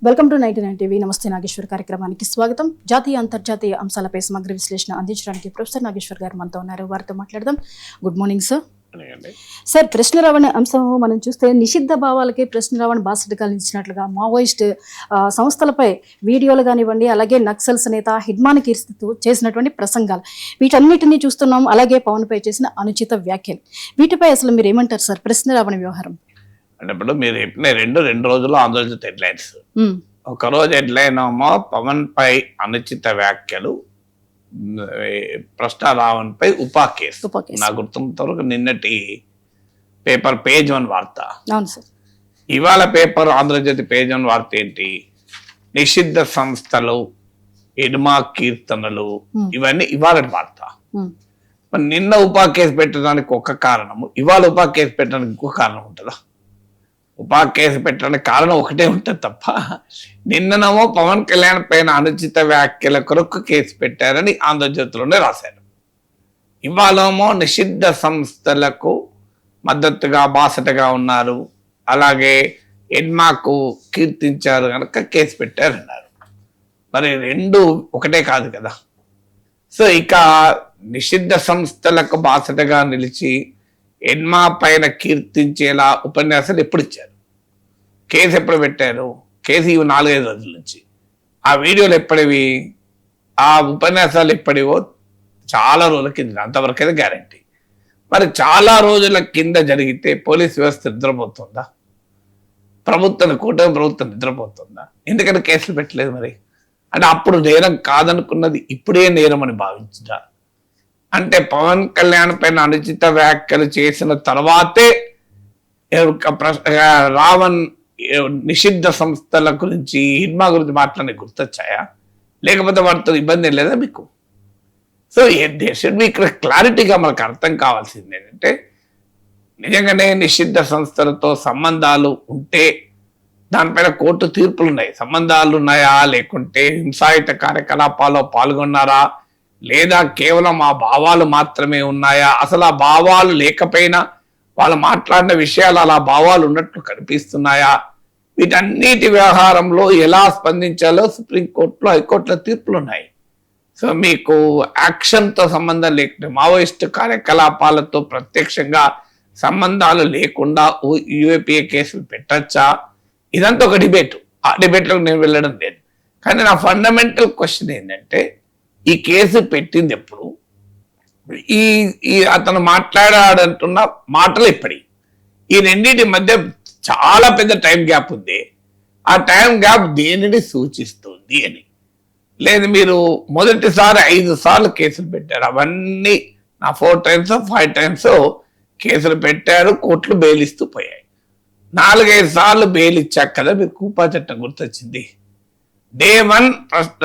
Welcome to 99 TV. నమస్తే నాగేశ్వర్ కార్యక్రమానికి స్వాగతం. జాతీయ అంతర్జాతీయ అంశాలపై సమగ్ర విశ్లేషణ అందించడానికి ప్రొఫెసర్ నాగేశ్వర్ గారు మనతో ఉన్నారు. వారితో మాట్లాడదాం. Good morning sir. సార్, ప్రశ్న రావణ అంశం మనం చూస్తే నిషిద్ధ భావాలకి ప్రశ్న రావణ బాసటగా నిలిచినట్లుగా మావోయిస్ట్ సంస్థలపై వీడియోలు కానివ్వండి, అలాగే నక్సల్స్ నేత హిడ్మాన్ కీర్తితో చేసినటువంటి ప్రసంగాలు, వీటన్నిటినీ చూస్తున్నాం. అలాగే పవన్ పై చేసిన అనుచిత వ్యాఖ్యలు, వీటిపై అసలు మీరు ఏమంటారు సార్? ప్రశ్న రావణ వ్యవహారం అంటే ఇప్పుడు మీరు చెప్పిన రెండు రోజులు ఆంధ్రజ్యోతి హెడ్లైన్స్. ఒకరోజు హెడ్లైన్ ఏమో పవన్ పై అనుచిత వ్యాఖ్యలు, ప్రశ్న రావణ్ పై ఉపా కేసు. నాకు గుర్తున్నంత వరకు నిన్నటి పేపర్ పేజ్ 1 వార్త. ఇవాళ పేపర్ ఆంధ్రజ్యోతి పేజ్ 1 వార్త ఏంటి? నిషిద్ధ సంస్థలు, ఎడ్మా కీర్తనలు, ఇవన్నీ ఇవాళ వార్త. నిన్న ఉపా కేసు పెట్టడానికి ఒక కారణము, ఇవాళ ఉపా కేసు పెట్టడానికి ఇంకో కారణం ఉంటుందా? ఉపా కేసు పెట్టడానికి కారణం ఒకటే ఉంటుంది తప్ప, నిన్ననేమో పవన్ కళ్యాణ్ పైన అనుచిత వ్యాఖ్యల కొరకు కేసు పెట్టారని ఆంధ్రజ్యోతిలోనే రాశారు. ఇవాళేమో నిషిద్ధ సంస్థలకు మద్దతుగా బాసటగా ఉన్నారు, అలాగే ఎడ్మాకు కీర్తించారు కనుక కేసు పెట్టారన్నారు. మరి రెండు ఒకటే కాదు కదా. సో ఇక నిషిద్ధ సంస్థలకు బాసటగా నిలిచి ఎడ్మా పైన కీర్తించేలా ఉపన్యాసాలు ఎప్పుడు ఇచ్చారు? కేసు ఎప్పుడు పెట్టారు? కేసు ఇవి 4-5 రోజుల నుంచి. ఆ వీడియోలు ఎప్పటివి? ఆ ఉపన్యాసాలు ఎప్పటివో చాలా రోజుల కింద, అంతవరకైతే గ్యారంటీ. మరి చాలా రోజుల కింద జరిగితే పోలీస్ వ్యవస్థ నిద్రపోతుందా? కూటమి ప్రభుత్వం నిద్రపోతుందా? ఎందుకంటే కేసులు పెట్టలేదు. మరి అంటే అప్పుడు నేరం కాదనుకున్నది ఇప్పుడే నేరం అని భావించరా? అంటే పవన్ కళ్యాణ్ పైన అనుచిత వ్యాఖ్యలు చేసిన తర్వాతే రావణ్ నిషిద్ధ సంస్థల గురించి, హిడ్మా గురించి మాట్లాడే గుర్తొచ్చాయా? లేకపోతే వాటితో ఇబ్బంది లేదా మీకు? సో ఇక్కడ క్లారిటీగా మనకు అర్థం కావాల్సింది ఏంటంటే, నిజంగానే నిషిద్ధ సంస్థలతో సంబంధాలు ఉంటే దానిపైన కోర్టు తీర్పులు ఉన్నాయి. సంబంధాలు ఉన్నాయా, లేకుంటే హింసాయుత కార్యకలాపాల్లో పాల్గొన్నారా, లేదా కేవలం ఆ భావాలు మాత్రమే ఉన్నాయా, అసలు ఆ భావాలు లేకపోయినా వాళ్ళు మాట్లాడిన విషయాలు అలా భావాలు ఉన్నట్లు కనిపిస్తున్నాయా, వీటన్నిటి వ్యవహారంలో ఎలా స్పందించాలో సుప్రీంకోర్టులో, హైకోర్టులో తీర్పులు ఉన్నాయి. సో మీకు యాక్షన్తో సంబంధం లేకుండా, మావోయిస్టు కార్యకలాపాలతో ప్రత్యక్షంగా సంబంధాలు లేకుండా యూఏపీఏ కేసులు పెట్టచ్చా? ఇదంతా ఒక డిబేట్. ఆ డిబేట్లోకి నేను వెళ్ళడం లేదు. కానీ నా ఫండమెంటల్ క్వశ్చన్ ఏంటంటే, ఈ కేసు పెట్టింది ఎప్పుడు? ఈ అతను మాట్లాడాడంటున్న మాటలు ఎప్పటి? ఈ రెండింటి మధ్య చాలా పెద్ద టైం గ్యాప్ ఉంది. ఆ టైం గ్యాప్ దేనిని సూచిస్తుంది అని. లేదు, మీరు మొదటిసారి 5 సార్లు కేసులు పెట్టారు, అవన్నీ నా 4 times 5 times కేసులు పెట్టారు, కోర్టులు బెయిల్ ఇస్తూ పోయాయి. 4-5 సార్లు బెయిల్ ఇచ్చాక కదా మీకు కూపా చట్టం గుర్తొచ్చింది. Day 1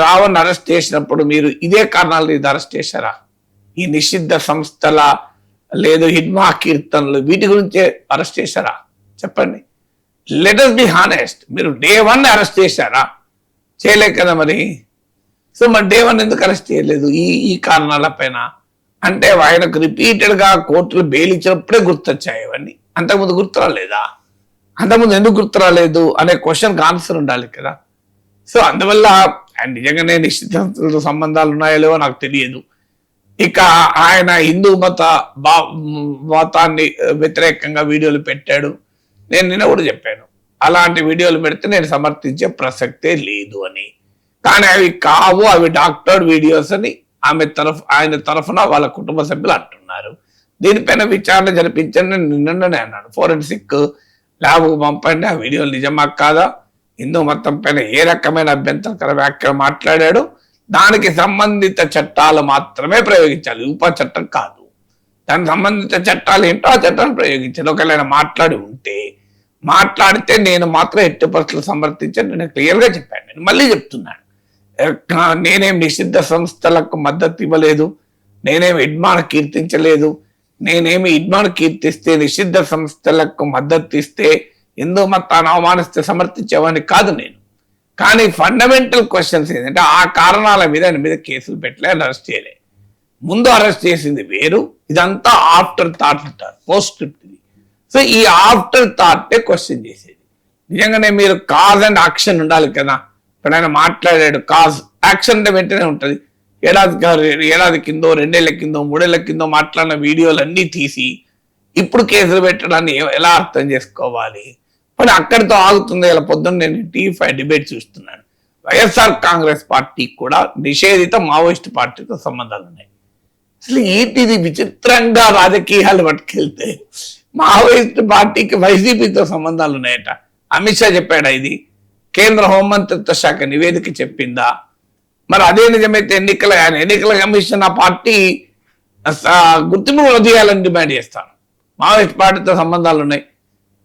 రావణ్ అరెస్ట్ చేసినప్పుడు మీరు ఇదే కారణాలు ఇది అరెస్ట్ చేశారా? ఈ నిషిద్ధ సంస్థల, లేదు హిడ్మా కీర్తనలు, వీటి గురించే అరెస్ట్ చేశారా? చెప్పండి. Let us be honest. మీరు Day 1 అరెస్ట్ చేశారా? చేయలే కదా. మరి సో మరి Day 1 ఎందుకు అరెస్ట్ చేయలేదు? ఈ కారణాల పైన అంటే ఆయనకు రిపీటెడ్గా కోర్టులు బెయిల్ ఇచ్చినప్పుడే గుర్తొచ్చాయి ఇవన్నీ. అంతకుముందు గుర్తురాలేదా? అంతకుముందు ఎందుకు గుర్తురాలేదు అనే క్వశ్చన్కి ఆన్సర్ ఉండాలి కదా. సో అందువల్ల ఆయన నిజంగానే నిశ్చిత సంబంధాలు ఉన్నాయో లేవో నాకు తెలియదు. ఇక ఆయన హిందూ మతాన్ని వ్యతిరేకంగా వీడియోలు పెట్టాడు. నేను నిన్న కూడా చెప్పాను, అలాంటి వీడియోలు పెడితే నేను సమర్థించే ప్రసక్తే లేదు అని. కానీ అవి కావు, అవి డాక్టర్డ్ వీడియోస్ అని ఆయన తరఫున వాళ్ళ కుటుంబ సభ్యులు అంటున్నారు. దీనిపైన విచారణ జరిపించండి నేను నిన్ననే అన్నాను. ఫోరెన్సిక్ ల్యాబ్కు పంపండి, ఆ వీడియోలు నిజమా కాదా, హిందూ మతం పైన ఏ రకమైన అభ్యంతరకర వ్యాఖ్యలు మాట్లాడాడు, దానికి సంబంధిత చట్టాలు మాత్రమే ప్రయోగించాలి, ఉప చట్టం కాదు. దానికి సంబంధిత చట్టాలు ఏంటో ఆ చట్టాలు ప్రయోగించాలి. ఒకవేళ మాట్లాడితే నేను మాత్రం ఎట్టి పరిస్థితులు సమర్థించాను. నేను క్లియర్గా చెప్పాను. నేను మళ్ళీ చెప్తున్నాను, నేనేం నిషిద్ధ సంస్థలకు మద్దతు ఇవ్వలేదు, నేనేం ఇడ్మాను కీర్తించలేదు. నేనేమి ఇడ్మాను కీర్తిస్తే, నిషిద్ధ సంస్థలకు మద్దతు ఇస్తే, హిందూ మతాన్ని అవమానిస్తే సమర్థించేవాడిని కాదు నేను. కానీ ఫండమెంటల్ క్వశ్చన్స్ ఏంటంటే, ఆ కారణాల మీద ఆయన మీద కేసులు పెట్టలే, అరెస్ట్ చేయలే. ముందు అరెస్ట్ చేసింది వేరు, ఇదంతా ఆఫ్టర్ థాట్ అంటారు, పోస్ట్ స్క్రిప్ట్. సో ఈ ఆఫ్టర్ థాట్నే క్వశ్చన్ చేసేది. నిజంగానే మీరు కాజ్ అండ్ యాక్షన్ ఉండాలి కదా. ఇప్పుడు ఆయన మాట్లాడాడు, కాజ్ యాక్షన్ అంటే వెంటనే ఉంటుంది. ఏడాది కిందో 2 ఏళ్ల కిందో 3 ఏళ్ల కిందో మాట్లాడిన వీడియోలు అన్నీ తీసి ఇప్పుడు కేసులు పెట్టడాన్ని ఎలా అర్థం చేసుకోవాలి? మరి అక్కడితో ఆగుతుంది. ఇలా పొద్దున్న నేను T5 డిబేట్ చూస్తున్నాను. వైఎస్ఆర్ కాంగ్రెస్ పార్టీ కూడా నిషేధిత మావోయిస్ట్ పార్టీతో సంబంధాలు ఉన్నాయి. అసలు ఏంటిది విచిత్రంగా రాజకీయాలు పట్టుకెళ్తే మావోయిస్ట్ పార్టీకి వైసీపీతో సంబంధాలు ఉన్నాయట. అమిత్ షా చెప్పాడా? ఇది కేంద్ర హోంమంత్రిత్వ శాఖ నివేదిక చెప్పిందా? మరి అదే నిజమైతే ఎన్నికల కమిషన్ ఆ పార్టీ గుర్తింపు వదిలేయాలని డిమాండ్ చేస్తాను. మావోయిస్ట్ పార్టీతో సంబంధాలు ఉన్నాయి,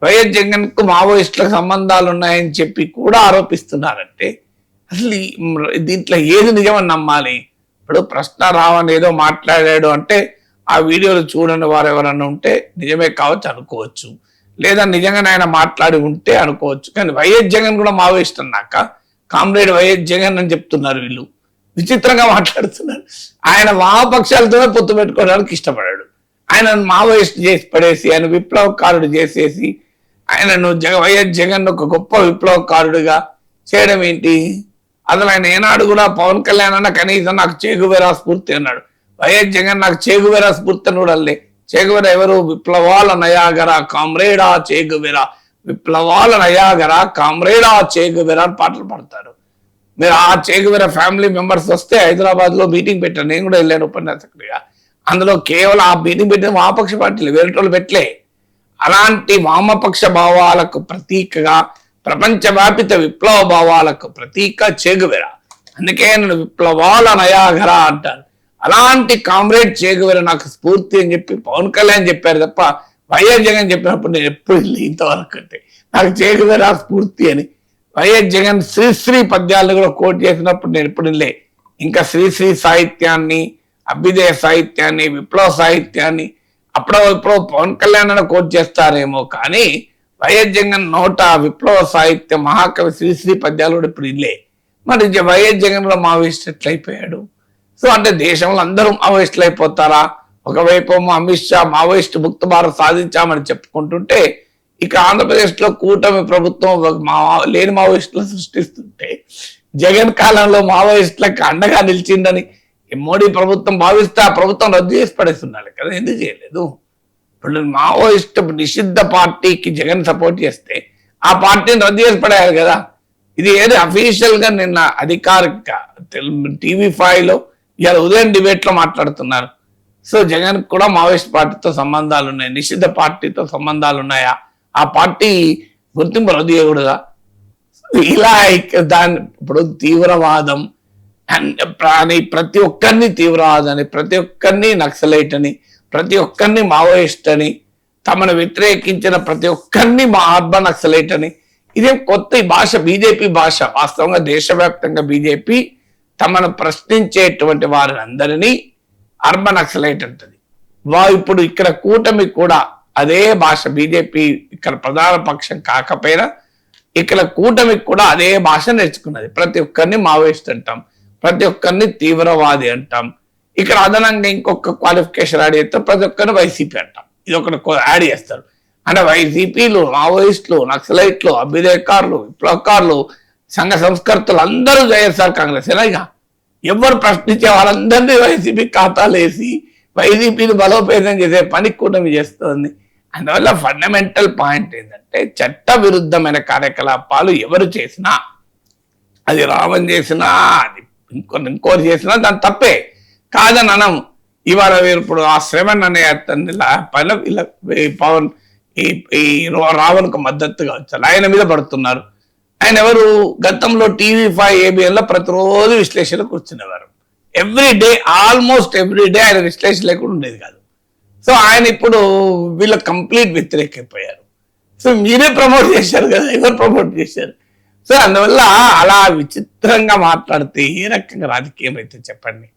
వైఎస్ జగన్ కు మావోయిస్టులకు సంబంధాలు ఉన్నాయని చెప్పి కూడా ఆరోపిస్తున్నారంటే అసలు దీంట్లో ఏది నిజమని నమ్మాలి? ఇప్పుడు ప్రశ్న రావని ఏదో మాట్లాడాడు అంటే ఆ వీడియోలు చూడని వారు ఎవరన్నా ఉంటే నిజమే కావచ్చు అనుకోవచ్చు, లేదా నిజంగానే ఆయన మాట్లాడి ఉంటే అనుకోవచ్చు. కానీ వైఎస్ జగన్ కూడా మావోయిస్ట్ అన్నాక కామ్రేడ్ వైఎస్ జగన్ అని చెప్తున్నారు వీళ్ళు. విచిత్రంగా మాట్లాడుతున్నారు. ఆయన వామపక్షాలతోనే పొత్తు పెట్టుకోవడానికి ఇష్టపడాడు. ఆయనను మావోయిస్ట్ చేసి పడేసి ఆయన విప్లవకారుడు చేసేసి ఆయనను వైఎస్ జగన్ ఒక గొప్ప విప్లవకారుడిగా చేయడం ఏంటి? అసలు ఆయన ఏనాడు కూడా పవన్ కళ్యాణ్ అన్న కనీసం నాకు చేగువేరా స్ఫూర్తి అన్నాడు. వైఎస్ జగన్ నాకు చేగువేరా స్ఫూర్తి అని కూడా అల్లే. చేగువేరా ఎవరు? విప్లవాల నయాగరా కామ్రేడా చేగువేరా, విప్లవాల నయాగరా కామ్రేడా చేగువేరా అని పాటలు పాడతారు. మీరు ఆ చేగువేరా ఫ్యామిలీ మెంబర్స్ వస్తే హైదరాబాద్ లో మీటింగ్ పెట్టారు. నేను కూడా వెళ్ళాను ఉపన్యాసకుడిగా. అందులో కేవలం ఆ మీటింగ్ పెట్టిన వామపక్ష పార్టీలు, వేరేటోళ్ళు పెట్టలే. అలాంటి వామపక్ష భావాలకు ప్రతీకగా, ప్రపంచవ్యాపిత విప్లవ భావాలకు ప్రతీక చేగువేరా. అందుకే నేను విప్లవాల నయాగరా అంటారు. అలాంటి కామ్రేడ్ చేగువేరా నాకు స్ఫూర్తి అని చెప్పి పవన్ కళ్యాణ్ చెప్పారు తప్ప వైఎస్ జగన్ చెప్పినప్పుడు నేను ఎప్పుడు ఇంతవరకు అంటే నాకు చేగువేరా స్ఫూర్తి అని. వైఎస్ జగన్ శ్రీశ్రీ పద్యాలను కూడా కోట్ చేసినప్పుడు నేను ఎప్పుడు లే. ఇంకా శ్రీశ్రీ సాహిత్యాన్ని, అభ్యుదయ సాహిత్యాన్ని, విప్లవ సాహిత్యాన్ని అప్పుడో పవన్ కళ్యాణ్ అని కోట్ చేస్తారేమో, కానీ వైఎస్ జగన్ నోట విప్లవ సాహిత్యం మహాకవి శ్రీశ్రీ పద్యాలు కూడా ఇప్పుడు ఇల్లే. మరి వైఎస్ జగన్ కూడా మావోయిస్ట్ ఎట్లయిపోయాడు? సో అంటే దేశంలో అందరూ మావోయిస్టులు అయిపోతారా? ఒకవైపు అమిత్ షా మావోయిస్ట్ ముక్త భారత్ సాధించామని చెప్పుకుంటుంటే, ఇక ఆంధ్రప్రదేశ్ లో కూటమి ప్రభుత్వం లేని మావోయిస్టులను సృష్టిస్తుంటే, జగన్ కాలంలో మావోయిస్టులకు అండగా నిలిచిందని మోడీ ప్రభుత్వం భావిస్తే ఆ ప్రభుత్వం రద్దు చేసి పడేస్తున్నారు కదా. ఎందుకు చేయలేదు? ఇప్పుడు మావోయిస్ట్ నిషిద్ధ పార్టీకి జగన్ సపోర్ట్ చేస్తే ఆ పార్టీని రద్దు చేసి పడేయాలి కదా. ఇది ఏది అఫీషియల్ గా నిన్న అధికారిక TV5 లో ఇవాళ ఉదయం డిబేట్ లో మాట్లాడుతున్నారు. సో జగన్ కూడా మావోయిస్ట్ పార్టీతో సంబంధాలు ఉన్నాయి, నిషిద్ధ పార్టీతో సంబంధాలు ఉన్నాయా, ఆ పార్టీ గుర్తింపు రద్దు చేయకూడదా? ఇలా దాని ఇప్పుడు తీవ్రవాదం అని ప్రతి ఒక్కరిని తీవ్రవాదం అని, ప్రతి ఒక్కరిని నక్సలైట్ అని, ప్రతి ఒక్కరిని మావోయిస్ట్ అని, తమను వ్యతిరేకించిన ప్రతి ఒక్కరిని మా అర్బన్ నక్సలైట్ అని, ఇదేం కొత్త భాష, బీజేపీ భాష. వాస్తవంగా దేశవ్యాప్తంగా బీజేపీ తమను ప్రశ్నించేటువంటి వారిని అందరినీ అర్బన్ నక్సలైట్ అంటది. ఇప్పుడు ఇక్కడ కూటమి కూడా అదే భాష. బీజేపీ ఇక్కడ ప్రధాన పక్షం కాకపోయినా ఇక్కడ కూటమికి కూడా అదే భాష నేర్చుకున్నది. ప్రతి ఒక్కరిని మావోయిస్ట్ అంటాం, ప్రతి ఒక్కరిని తీవ్రవాది అంటాం. ఇక్కడ అదనంగా ఇంకొక క్వాలిఫికేషన్ యాడ్ చేస్తారు, ప్రతి ఒక్కరిని వైసీపీ అంటాం. ఇది ఒకటి యాడ్ చేస్తారు. అంటే వైసీపీలు, మావోయిస్టులు, నక్సలైట్లు, అభ్యుదయకారులు, విప్లవకారులు, సంఘ సంస్కర్తలు అందరూ వైఎస్ఆర్ కాంగ్రెస్ ఇలాగా ఎవరు ప్రశ్నించే వాళ్ళందరినీ వైసీపీ ఖాతాలు వేసి వైసీపీని బలోపేతం చేసే పని కూటమి చేస్తుంది. అందువల్ల ఫండమెంటల్ పాయింట్ ఏంటంటే, చట్ట విరుద్ధమైన కార్యకలాపాలు ఎవరు చేసినా, అది రావణ్ చేసినా, అది ఇంకోటి చేసినా దాని తప్పే కాదని అనం. ఇవాళ ఇప్పుడు ఆ శ్రవణ్ అనే అతన్ని పవన్ ఈ రావణ్కు మద్దతుగా వచ్చారు, ఆయన మీద పడుతున్నారు. ఆయన ఎవరు? గతంలో TV5 ABN లో ప్రతిరోజు విశ్లేషణ కూర్చునేవారు. ఎవ్రీడే, ఆల్మోస్ట్ ఎవ్రీడే ఆయన విశ్లేషణ లేకుండా ఉండేది కాదు. సో ఆయన ఇప్పుడు వీళ్ళ కంప్లీట్ వ్యతిరేకైపోయారు. సో మీరే ప్రమోట్ చేశారు కదా, ఎవరు ప్రమోట్ చేశారు? సో అందువల్ల అలా విచిత్రంగా మాట్లాడితే ఏ రకంగా రాజకీయం అయితే చెప్పండి.